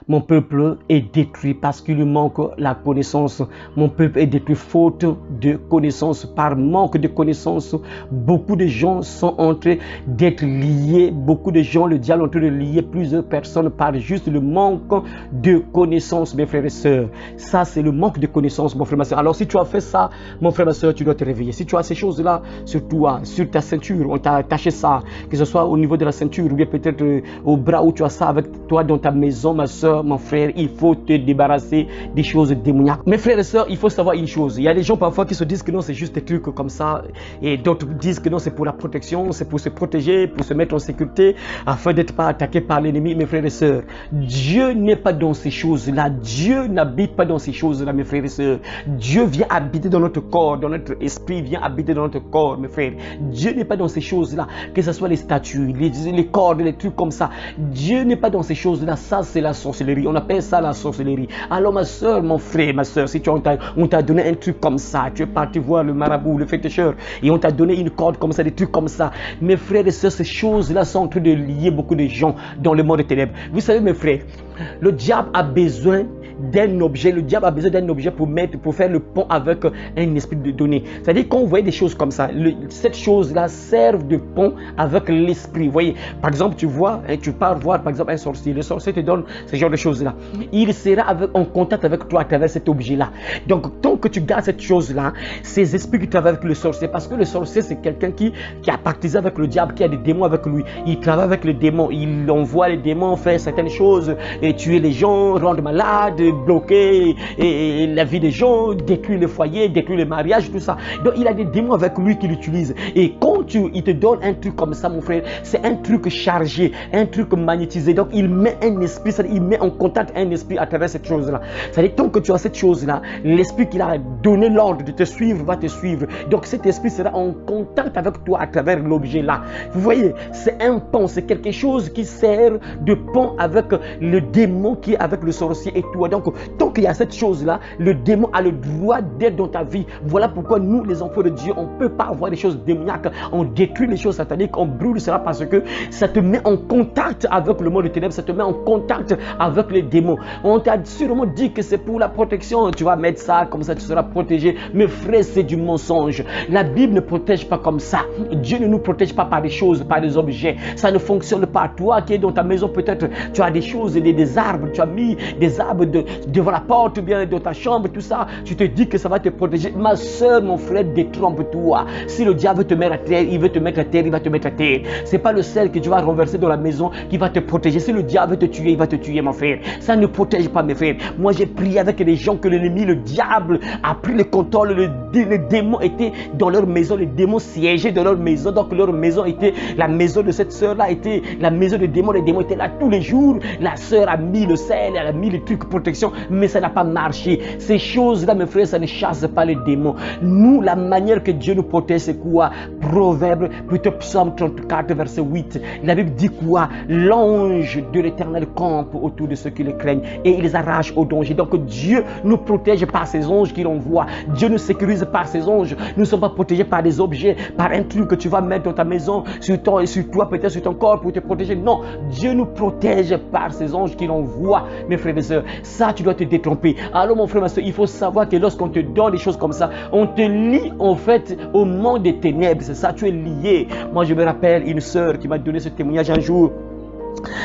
mon peuple est détruit parce qu'il lui manque la connaissance. Mon peuple est détruit faute de connaissance. Par manque de connaissance, beaucoup de gens sont en train d'être liés. Beaucoup de gens, le diable est en train de lier plusieurs personnes par juste le manque de connaissance, mes frères et sœurs. Ça, c'est le manque de connaissance, mon frère, ma soeur. Alors, si tu as fait ça, mon frère, ma soeur, tu dois te réveiller. Si tu as ces choses-là sur toi, sur ta ceinture, on t'a attaché ça, que ce soit au niveau de la ceinture ou bien peut-être au bras où tu as ça avec toi dans ta maison, ma soeur, mon frère, il faut te débarrasser des choses démoniaques. Mes frères et sœurs, il faut savoir une chose. Il y a des gens parfois qui se disent que non, c'est juste des trucs comme ça, et d'autres disent que non, c'est pour la protection, c'est pour se protéger, pour se mettre en sécurité, afin d'être pas attaqué par l'ennemi. Mes frères et sœurs, Dieu n'est pas dans ces choses-là. Dieu n'habite pas dans ces choses-là, mes frères et sœurs. Dieu vient habiter dans notre corps, dans notre esprit, vient habiter dans notre corps, mes frères. Dieu n'est pas dans ces choses-là, que ce soit les statues, les cordes, les trucs comme ça. Dieu n'est pas dans ces choses-là. Ça, c'est la sorcellerie. On appelle ça la sorcellerie. Alors, ma soeur, mon frère, ma soeur, si on t'a donné un truc comme ça, tu es parti voir le marabout, le féticheur, et on t'a donné une corde comme ça, des trucs comme ça. Mes frères et sœurs, ces choses-là sont en train de lier beaucoup de gens dans le monde des ténèbres. Vous savez, mes frères, le diable a besoin d'un objet, le diable a besoin d'un objet pour faire le pont avec un esprit de données. C'est-à-dire qu'on voit des choses comme ça, cette chose-là sert de pont avec l'esprit. Vous voyez, par exemple, tu vois, tu pars voir par exemple un sorcier, le sorcier te donne ce genre de choses-là. Il sera en contact avec toi à travers cet objet-là. Donc, tant que tu gardes cette chose-là, ces esprits qui travaillent avec le sorcier, parce que le sorcier, c'est quelqu'un qui a pactisé avec le diable, qui a des démons avec lui. Il travaille avec les démons, il envoie les démons faire certaines choses, et tuer les gens, rendre malades, bloquer la vie des gens, détruire le foyer, détruire le mariage, tout ça. Donc il a des démons avec lui qu'il utilise. Et quand il te donne un truc comme ça, mon frère, c'est un truc chargé, un truc magnétisé. Donc il met un esprit, il met en contact un esprit à travers cette chose-là. C'est-à-dire tant que tu as cette chose-là, l'esprit qu'il a donné l'ordre de te suivre va te suivre. Donc cet esprit sera en contact avec toi à travers l'objet-là. Vous voyez, c'est un pont, c'est quelque chose qui sert de pont avec le démon qui est avec le sorcier et toi. Donc tant qu'il y a cette chose-là, le démon a le droit d'être dans ta vie. Voilà pourquoi nous, les enfants de Dieu, on ne peut pas avoir des choses démoniaques. On détruit les choses sataniques, on brûle cela parce que ça te met en contact avec le monde des ténèbres, ça te met en contact avec les démons. On t'a sûrement dit que c'est pour la protection. Tu vas mettre ça, comme ça tu seras protégé. Mais frère, c'est du mensonge. La Bible ne protège pas comme ça. Dieu ne nous protège pas par des choses, par des objets. Ça ne fonctionne pas. Toi qui es dans ta maison, peut-être tu as des choses, des arbres, tu as mis des arbres devant la porte ou bien dans ta chambre, tout ça. Tu te dis que ça va te protéger. Ma soeur, mon frère, détrompe-toi. Si le diable veut te mettre à terre, il veut te mettre à terre, il va te mettre à terre. C'est pas le sel que tu vas renverser dans la maison qui va te protéger. Si le diable veut te tuer, il va te tuer, mon frère. Ça ne protège pas, mes frères. Moi, j'ai prié avec les gens que l'ennemi, le diable, a pris le contrôle. Les démons étaient dans leur maison, les démons siégeaient dans leur maison. Donc, leur maison était, la maison de cette sœur-là était la maison des démons. Les démons étaient là tous les jours. La sœur a mis le sel, elle a mis les trucs de protection, mais ça n'a pas marché. Ces choses-là, mes frères, ça ne chasse pas les démons. Nous, la manière que Dieu nous protège, c'est quoi? Proverbe, plutôt Psaume 34, verset 8. La Bible dit quoi? L'ange de l'Éternel campe autour de ceux qui le craignent et il les arrache au danger. Donc Dieu nous protège par ses anges qu'il envoie. Dieu nous sécurise par ses anges. Nous ne sommes pas protégés par des objets, par un truc que tu vas mettre dans ta maison, sur toi, peut-être sur ton corps pour te protéger. Non, Dieu nous protège par ses anges qu'il envoie, mes frères et sœurs. Ça, tu dois te détromper. Alors, mon frère, ma soeur, il faut savoir que lorsqu'on te donne des choses comme ça, on te lie en fait au monde des ténèbres. C'est ça, tu es lié. Moi, je me rappelle une sœur qui m'a donné ce témoignage un jour.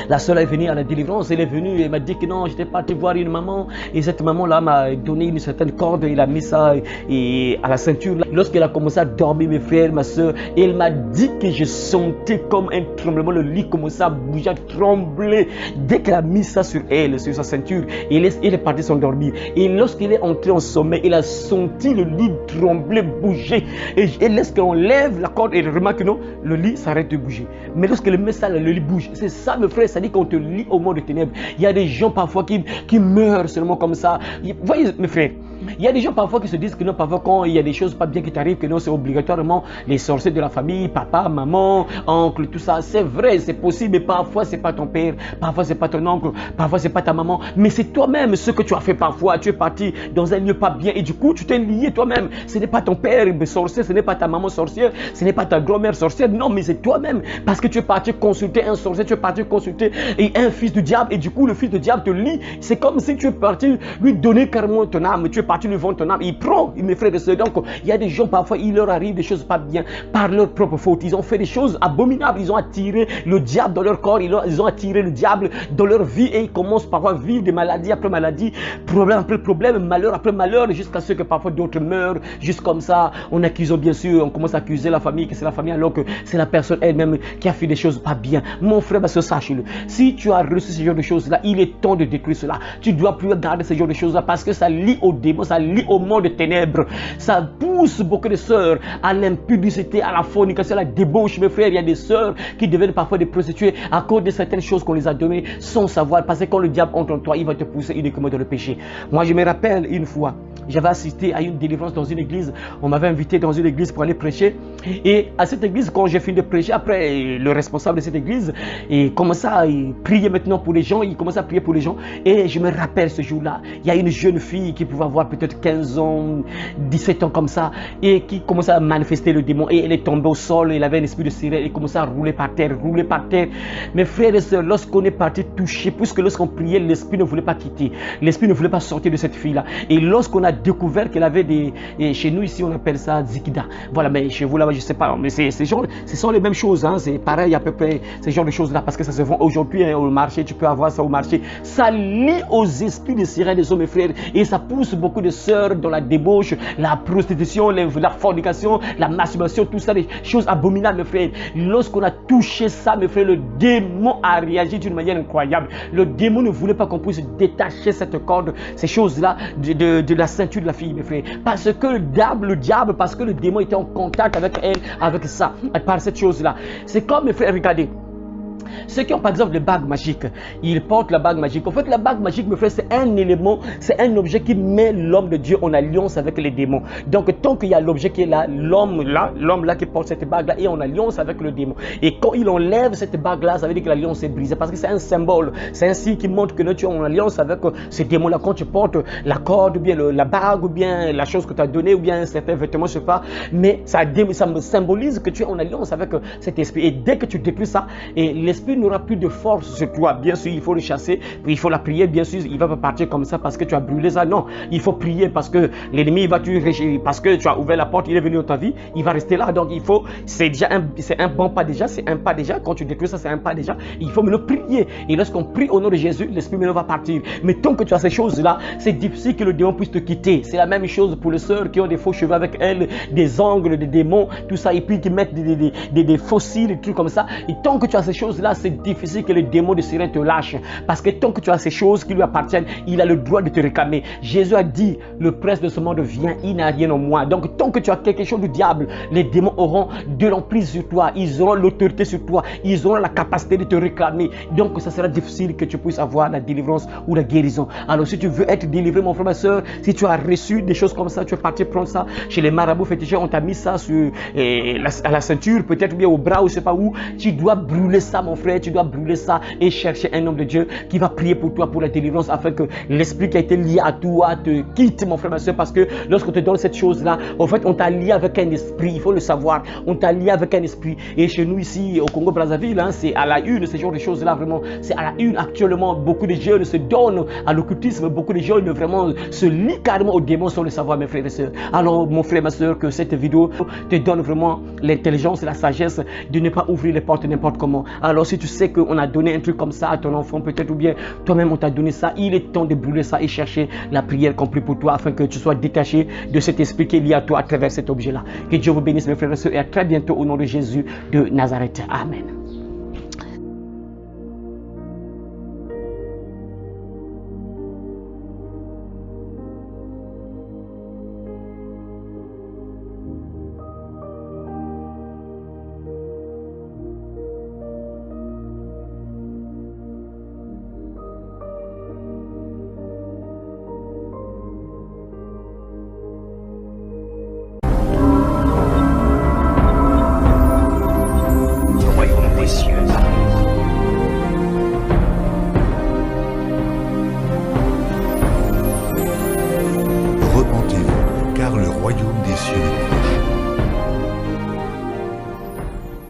La sœur est venue à la délivrance, elle est venue et m'a dit que non, j'étais parti voir une maman et cette maman-là m'a donné une certaine corde, il a mis ça à la ceinture. Lorsqu'elle a commencé à dormir, mes frères, ma sœur, elle m'a dit que je sentais comme un tremblement, le lit commençait à bouger, à trembler. Dès qu'elle a mis ça sur elle, sur sa ceinture, elle est partie s'endormir. Et lorsqu'elle est entrée en sommeil, elle a senti le lit trembler, bouger. Et lorsqu'on lève la corde, elle remarque que non, le lit s'arrête de bouger. Mais lorsqu'elle met ça, le lit bouge. C'est ça, mes frères, ça dit qu'on te lie au monde des ténèbres. Il y a des gens parfois qui meurent seulement comme ça. Vous voyez, mes frères, Il y a des gens parfois qui se disent que non, parfois quand il y a des choses pas bien qui t'arrivent, que non, c'est obligatoirement les sorciers de la famille, papa, maman, oncle, tout ça. C'est vrai, c'est possible, mais parfois c'est pas ton père, parfois c'est pas ton oncle, parfois c'est pas ta maman, mais c'est toi-même ce que tu as fait parfois. Tu es parti dans un lieu pas bien et du coup tu t'es lié toi-même. Ce n'est pas ton père sorcier, ce n'est pas ta maman sorcière, ce n'est pas ta grand-mère sorcière, non, mais c'est toi-même parce que tu es parti consulter un sorcier, tu es parti consulter un fils du diable et du coup le fils du diable te lie. C'est comme si tu es parti lui donner carrément ton âme, tu es parti lui vendre ton âme, il prend, mes frères et sœurs. Donc il y a des gens parfois, il leur arrive des choses pas bien par leur propre faute. Ils ont fait des choses abominables, ils ont attiré le diable dans leur corps, ils ont attiré le diable dans leur vie et ils commencent parfois à vivre des maladies après maladies, problème après problème, malheur après malheur, jusqu'à ce que parfois d'autres meurent, juste comme ça. On accuse bien sûr, on commence à accuser la famille, que c'est la famille alors que c'est la personne elle-même qui a fait des choses pas bien. Mon frère, sache-le, si tu as reçu ce genre de choses là, il est temps de détruire cela. Tu ne dois plus regarder ce genre de choses là parce que ça lie aux démons, ça lie au monde des ténèbres, ça pousse beaucoup de sœurs à l'impudicité, à la fornication, à la débauche. Mes frères, il y a des sœurs qui deviennent parfois des prostituées à cause de certaines choses qu'on les a données sans savoir, parce que quand le diable entre en toi, il va te pousser uniquement dans le péché. Moi, je me rappelle une fois, j'avais assisté à une délivrance dans une église. On m'avait invité dans une église pour aller prêcher. Et à cette église, quand j'ai fini de prêcher, après, le responsable de cette église, il commençait à prier maintenant pour les gens. Il commençait à prier pour les gens. Et je me rappelle ce jour-là, il y a une jeune fille qui pouvait avoir peut-être 15 ans, 17 ans comme ça, et qui commençait à manifester le démon. Et elle est tombée au sol, elle avait un esprit de sirène, elle commençait à rouler par terre, rouler par terre. Mes frères et sœurs, lorsqu'on est parti toucher, puisque lorsqu'on priait, l'esprit ne voulait pas quitter. L'esprit ne voulait pas sortir de cette fille-là. Et lorsqu'on a découvert qu'elle avait des... Et chez nous ici, on appelle ça zikida. Voilà, mais chez vous là-bas, je ne sais pas. Mais ce sont les mêmes choses. Hein. C'est pareil à peu près, ce genre de choses-là, parce que ça se vend aujourd'hui hein, au marché. Tu peux avoir ça au marché. Ça lie aux esprits de sirène des hommes et frères. Et ça pousse beaucoup de sœurs dans la débauche, la prostitution, la fornication, la masturbation, tout ça, des choses abominables, mes frères. Lorsqu'on a touché ça, mes frères, le démon a réagi d'une manière incroyable. Le démon ne voulait pas qu'on puisse détacher cette corde, ces choses-là, de la ceinture de la fille, mes frères. Parce que le diable, parce que le démon était en contact avec elle, avec ça, par cette chose-là. C'est comme, mes frères, regardez. Ceux qui ont par exemple les bagues magiques, ils portent la bague magique. En fait, la bague magique, mes frères, c'est un élément, c'est un objet qui met l'homme de Dieu en alliance avec les démons. Donc, tant qu'il y a l'objet qui est là, l'homme là qui porte cette bague-là est en alliance avec le démon. Et quand il enlève cette bague-là, ça veut dire que l'alliance est brisée parce que c'est un symbole. C'est un signe qui montre que tu es en alliance avec ce démon-là. Quand tu portes la corde, ou bien la bague, ou bien la chose que tu as donnée, ou bien un certain vêtement, je sais pas, mais ça me symbolise que tu es en alliance avec cet esprit. Et dès que tu détruis ça, et l'esprit n'aura plus de force sur toi. Bien sûr, il faut le chasser, puis il faut la prier. Bien sûr, il va pas partir comme ça parce que tu as brûlé ça. Non, il faut prier parce que l'ennemi va tuer, parce que tu as ouvert la porte, il est venu dans ta vie, il va rester là. Donc il faut, c'est un bon pas déjà, c'est un pas déjà. Quand tu détruis ça, c'est un pas déjà. Il faut me le prier. Et lorsqu'on prie au nom de Jésus, l'esprit va partir. Mais tant que tu as ces choses-là, c'est difficile que le démon puisse te quitter. C'est la même chose pour les sœurs qui ont des faux cheveux avec elles, des ongles, des démons, tout ça, et puis qui mettent des fossiles, des trucs comme ça. Et tant que tu as ces choses-là, c'est difficile que le démon de sirène te lâche. Parce que tant que tu as ces choses qui lui appartiennent, il a le droit de te réclamer. Jésus a dit, le prince de ce monde vient, il n'a rien en moi. Donc tant que tu as quelque chose du diable, les démons auront de l'emprise sur toi. Ils auront l'autorité sur toi. Ils auront la capacité de te réclamer. Donc ça sera difficile que tu puisses avoir la délivrance ou la guérison. Alors si tu veux être délivré, mon frère, ma soeur, si tu as reçu des choses comme ça, tu es parti prendre ça chez les marabouts féticheurs, on t'a mis ça sur, à la ceinture, peut-être bien au bras ou je sais pas où, tu dois brûler ça, mon frère. Tu dois brûler ça et chercher un homme de Dieu qui va prier pour toi pour la délivrance afin que l'esprit qui a été lié à toi te quitte, mon frère, ma soeur, parce que lorsqu'on te donne cette chose-là, en fait, on t'a lié avec un esprit, il faut le savoir, on t'a lié avec un esprit. Et chez nous ici, au Congo-Brazzaville, hein, c'est à la une, ce genre de choses-là, vraiment, c'est à la une actuellement. Beaucoup de jeunes se donnent à l'occultisme, beaucoup de jeunes vraiment se lient carrément aux démons sans le savoir, mes frères et sœurs. Alors, mon frère, ma soeur, que cette vidéo te donne vraiment l'intelligence et la sagesse de ne pas ouvrir les portes n'importe comment. Alors, si tu sais qu'on a donné un truc comme ça à ton enfant, peut-être, ou bien toi-même on t'a donné ça, il est temps de brûler ça et chercher la prière complète pour toi afin que tu sois détaché de cet esprit qui est lié à toi à travers cet objet-là. Que Dieu vous bénisse, mes frères et sœurs, et à très bientôt au nom de Jésus de Nazareth. Amen.